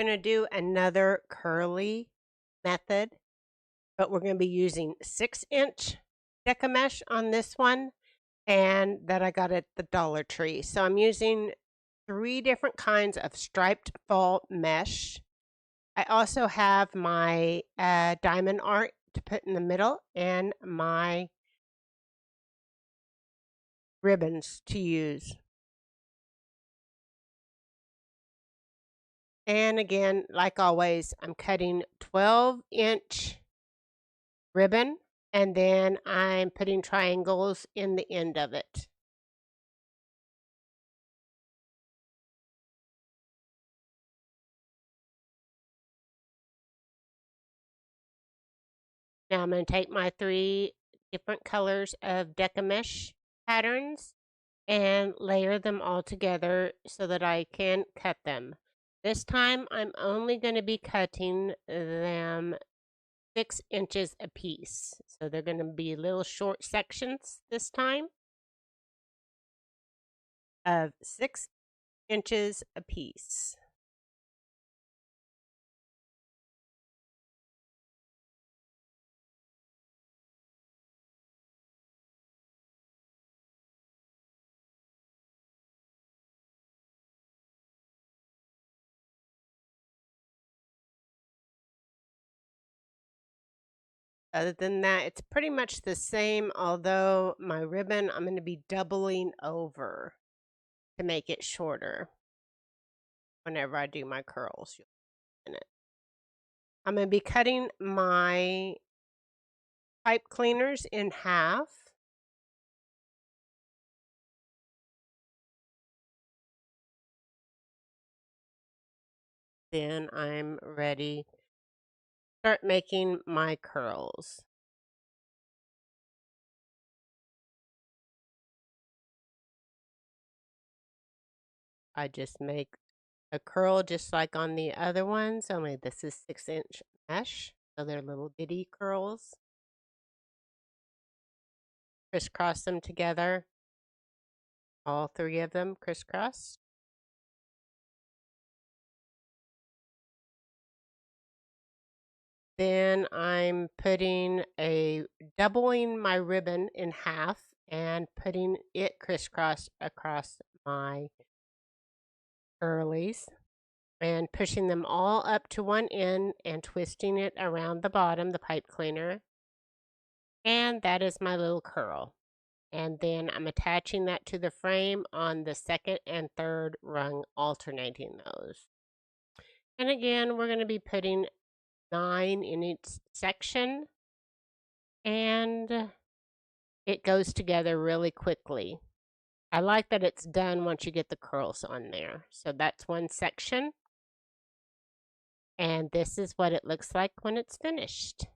Going to do another curly method, but we're going to be using 6-inch Deca mesh on this one, and that I got at the Dollar Tree. So I'm using 3 different kinds of striped fall mesh. I also have my diamond art to put in the middle and my ribbons to use. And again, like always, I'm cutting 12-inch ribbon, and then I'm putting triangles in the end of it. Now I'm going to take my 3 different colors of Deca mesh patterns and layer them all together so that I can cut them. This time I'm only going to be cutting them 6 inches a piece. So they're going to be little short sections this time of 6 inches a piece. Other than that, it's pretty much the same, although my ribbon I'm going to be doubling over to make it shorter whenever I do my curls. In it. I'm going to be cutting my pipe cleaners in half. Then I'm ready to start making my curls. I just make a curl just like on the other ones, only this is 6-inch mesh, so they're little bitty curls. Crisscross them together, all 3 of them crisscrossed. Then I'm doubling my ribbon in half and putting it crisscross across my curlies and pushing them all up to one end and twisting it around the bottom, the pipe cleaner. And that is my little curl. And then I'm attaching that to the frame on the 2nd and 3rd rung, alternating those. And again, we're going to be putting 9 in each section, and it goes together really quickly. I like that it's done once you get the curls on there. So that's one section, and this is what it looks like when it's finished.